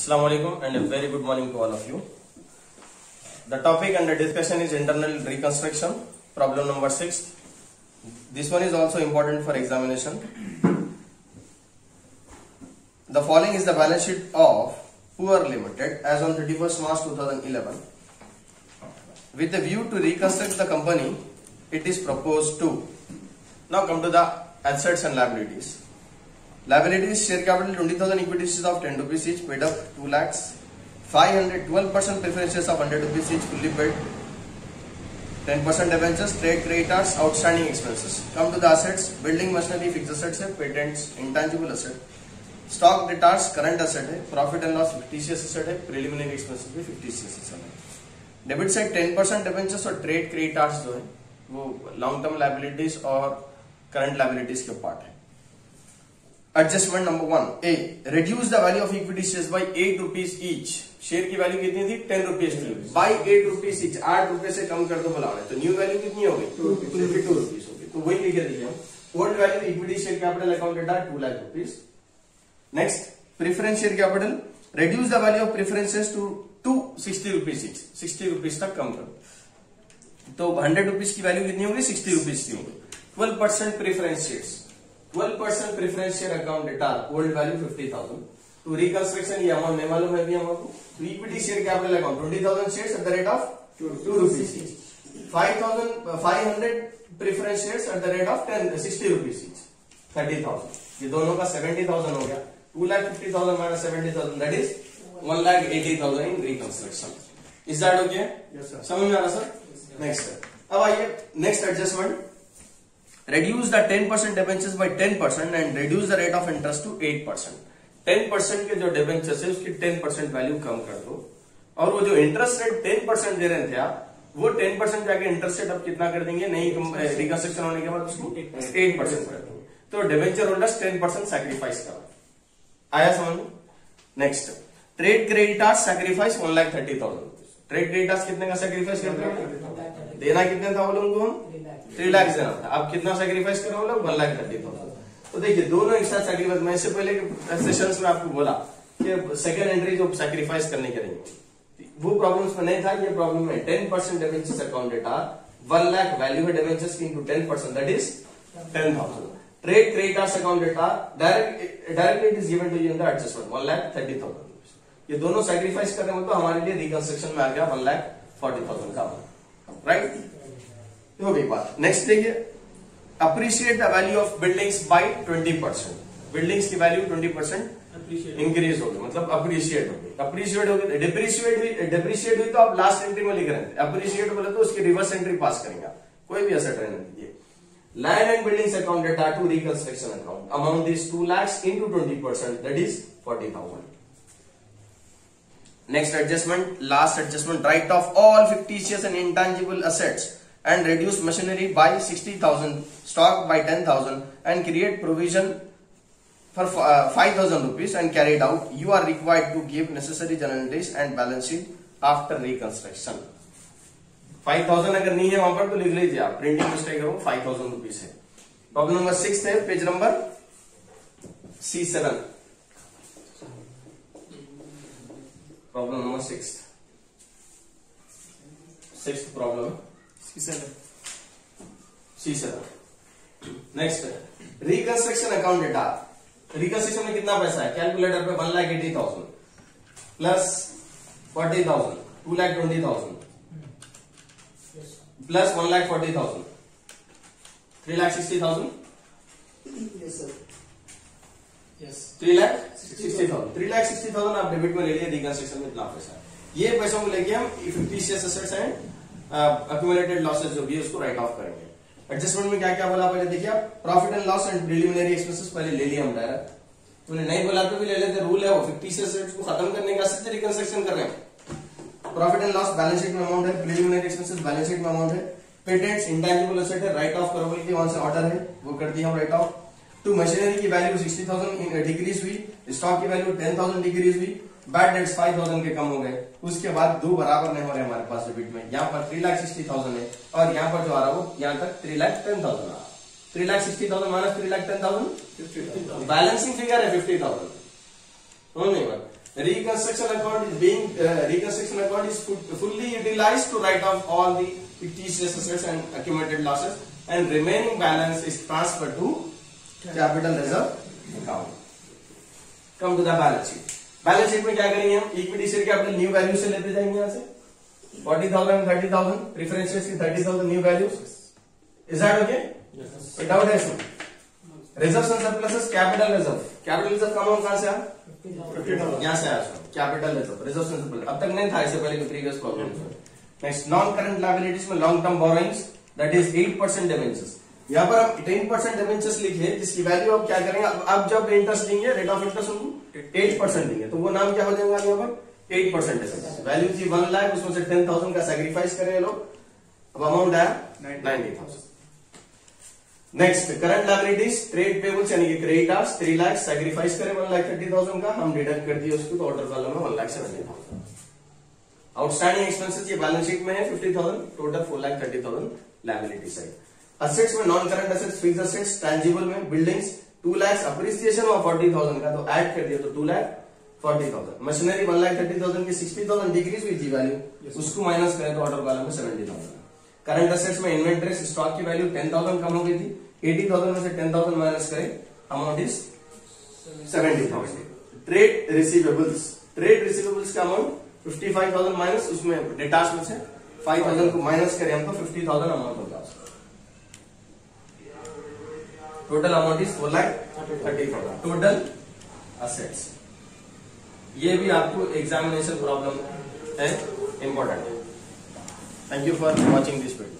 Assalamu alaikum and a very good morning to all of you. The topic under discussion is internal reconstruction, problem number 6. This one is also important for examination. The following is the balance sheet of Poor Limited as on 31st March 2011. With a view to reconstruct the company, it is proposed to. Now come to the assets and liabilities. Liabilities, share capital 20,000, equity shares of 10 rupees each, paid up 2 lakhs, 512% preference shares of 100 rupees each, fully paid, 10% debentures, trade creditors, outstanding expenses. Come to the assets, building machinery, fixed assets है, patents, intangible asset, stock debtors, current asset है, profit and loss fictitious asset है, preliminary expenses भी fictitious asset है. Debit side 10% debentures और trade creditors जो है वो long term liabilities और करंट लाइबिलिटीज के पार्ट है. Adjustment number 1 A, reduce the value of equity shares by 8 rupees each. Share की वैल्यू कितनी थी 10 रुपीज थी, बाय 8 रुपीज ईच, 8 रुपए से कम कर दो बुला रहे, तो न्यू वैल्यू कितनी हो गई 2 रुपीज होगी. तो वही लिखे देखिए हम, old value equity share capital accounted at 2 lakh rupees. Next preference share capital, reduce the value of preferences to 60 rupees each, 60 rupees तक कम करो. तो 100 रुपीज की वैल्यू कितनी होगी 60 रुपीज की होगी. 12% preference shares, 12% preference share account data, old value 50,000. तो रिकंस्ट्रक्शन ये अमाउंट नहीं मालूम है भी हमको. तो equity share capital account 20,000 shares at the rate of 2 rupees each, 500 preference shares at the rate of 60 rupees each, 30,000. ये दोनों का 70,000 हो गया. 2,50,000 minus 70,000 that is 1,80,000 in reconstruction. Is that okay? Yes sir. समझ में आ रहा सर? नेक्स्ट, अब आइए next adjustment. Reduce the 10% debentures by 10% and reduce the rate of interest to 8%. 10% के जो debentures है उसकी 10% वैल्यू कम कर दो, और वो जो इंटरेस्ट रेट 10% दे रहे थे आप, वो 10% जाके इंटरेस्ट रेट अब कितना कर देंगे, नहीं रिकंस्ट्रक्शन होने के बाद उसको 8% कर देंगे. तो डिबेंचर होल्डर्स 10% सैक्रिफाइस करो. आया समझ में? Next, trade creditors sacrifice 1,30,000. Trade creditors कितने का सैक्रिफाइस करते हैं, देना कितने था वो लोगों को, 3 लाख देना था. अब कितना सैक्रिफाइस कर रहे हो लोग, 1,30,000. तो देखिए दोनों एक साथ सैक्रिफाइस. मैं इससे पहले सेशंस में आपको बोला कि सेकंड एंट्री जो सैक्रिफाइस करने के लिए वो प्रॉब्लम्स में नहीं था, ये प्रॉब्लम में 10% debentures account data, 1 lakh value है डिबेंचर्स की into 10% that is 10,000. Trade creditors account data directly it is given to you in the adjustment 1,30,000. ये दोनों सैक्रिफाइस करने में तो हमारे लिए रिकंस्ट्रक्शन में आ गया 1,40,000 का, राइट? हो गई बात. नेक्स्ट देखिए, appreciate the value of buildings by 20%. Buildings की वैल्यू 20% इंक्रीज होगी, मतलब अप्रिशिएट होगी. अप्रिशिएट होगी, डिप्रिशिएट हुई तो आप लास्ट एंट्री में लिख रहे हैं. अप्रिशिएट बोले तो उसकी रिवर्स एंट्री पास करेंगे, कोई भी एसेट रहने दीजिए. Land and buildings account data to reconstruction account, amount is 2 lakhs into 20% दैट इज 40,000. Next adjustment, last adjustment, write off all fictitious and intangible assets and reduce machinery by 60,000, stock by 10,000 and create provision for 5,000 rupees and carried out. You are required to give necessary journal entries and balance sheet after reconstruction. 5,000 अगर नहीं है वहां पर तो लिख लीजिए आप, printing mistake हो, 5,000 रुपीज है. प्रॉब्लम नंबर 6 है, page number C7. Problem number 6th problem C7. Next, reconstruction account data. Reconstruction में कितना पैसा है, कैलकुलेटर पे 1,80,000 plus 40,000, 2,20,000 plus 1,40,000, 3,60,000. Yes sir, yes 3,60,000. 3,60,000 आप डेबिट में ले लिए, रिकंस्ट्रक्शन में इतना पैसा. ये पैसों को लेके हम fictitious assets and accumulated losses जो भी है उसको राइट ऑफ करेंगे. एडजस्टमेंट में क्या क्या बोला पहले देखिए आप, profit and loss and preliminary expenses पहले ले लिया हम डायरेक्ट. तूने नहीं बोला तो भी ले लेते, रूल है वो. फिक्टिशियस एसेट्स को खत्म करने का सिर्फ रिकंस्ट्रक्शन कर रहे हैं. Profit and loss balance sheet में अमाउंट है, प्रिलिमिनरी एक्सपेंसेस बैलेंस शीट में अमाउंट है. पेटेंट्स इंटेंजिबल एसेट है, राइट ऑफ करो बोल वहां से ऑर्डर है, वो कर दिया हम राइट ऑफ. टू मशीनरी की वैल्यू 60,000 डिक्रीज हुई, स्टॉक की वैल्यू 10,000 डिक्रीज हुई, बैड डेट्स 5,000 के कम हो गए. उसके बाद दो बराबर नहीं हो रहे हमारे पास डेबिट में. यहाँ पर 3,60,000 है और यहाँ पर जो आ रहा वो यहाँ तक 3,10,000 आ रहा. 3,60,000 माइनस 3,10,000 बैलेंसिंग फिगर है 50,000. समझ नहीं बात. reconstruction account is fully utilized to write off all the fictitious assets and accumulated losses, and remaining balance is transferred to capital reserve account. Come to the balance sheet. Balance sheet में क्या करेंगे हम? Equity share capital new value से लेते जाएंगे यहाँ से 40,000 30,000 preference shares की 30,000 new values. Is that okay? कोई डाउट है इसमें? Reserves and surpluses capital reserve का अमाउंट कहां से आया? 50,000 यहाँ से आया. Capital reserve reserves and surplus अब तक नहीं था, इससे पहले के प्रीवियस प्रॉब्लम में. नेक्स्ट नॉन करंट लायबिलिटीज में long term borrowings that is 8% debentures. यहाँ पर हम 10% डिबेंचर्स लिखे जिसकी वैल्यू अब क्या करेंगे, अब जब इंटरेस्ट देंगे रेट ऑफ इंटरेस्ट उनको 8% देंगे तो वो नाम क्या हो जाएगा यहाँ पर 8%. वैल्यू थी 1 लाख, उसमें से 10,000 का सैक्रिफाइस करें लोग, अब अमाउंट आया 90,000. Next current liabilities trade payables यानी कि क्रेडिटर्स 3 लाख सैक्रिफाइस करें 1,30,000 का, हम डिडक्ट कर दिए उसको तो ऑर्डर कॉलम में 1,70,000. आउटस्टैंडिंग एक्सपेंसेस ये बैलेंस शीट में है 50,000, टोटल 4,30,000 लायबिलिटी साइड. असेट्स में non current assets fixed assets tangible में बिल्डिंग्स 2 लाख अप्रिसिएशन हुआ 40,000 का तो ऐड कर दिया तो 2,40,000. मशीनरी 1,30,000 की 60,000 डिक्रीज हुई थी वैल्यू, उसको माइनस करें तो ऑर्डर कॉलम में 70,000. करंट असेट्स में इन्वेंटरी स्टॉक की वैल्यू 10,000 कम हो गई थी, 80,000 में से 10,000 माइनस करें अमाउंट इज 70,000. ट्रेड रिसीवेबल्स का अमाउंट 55,000 माइनस, उसमें डेटास में से 5,000 को माइनस करें हम तो 50,000 अमाउंट होगा. Total amount is 4,30,000 total assets. ये भी आपको एग्जामिनेशन प्रॉब्लम है, इंपॉर्टेंट है. Thank you for watching this video.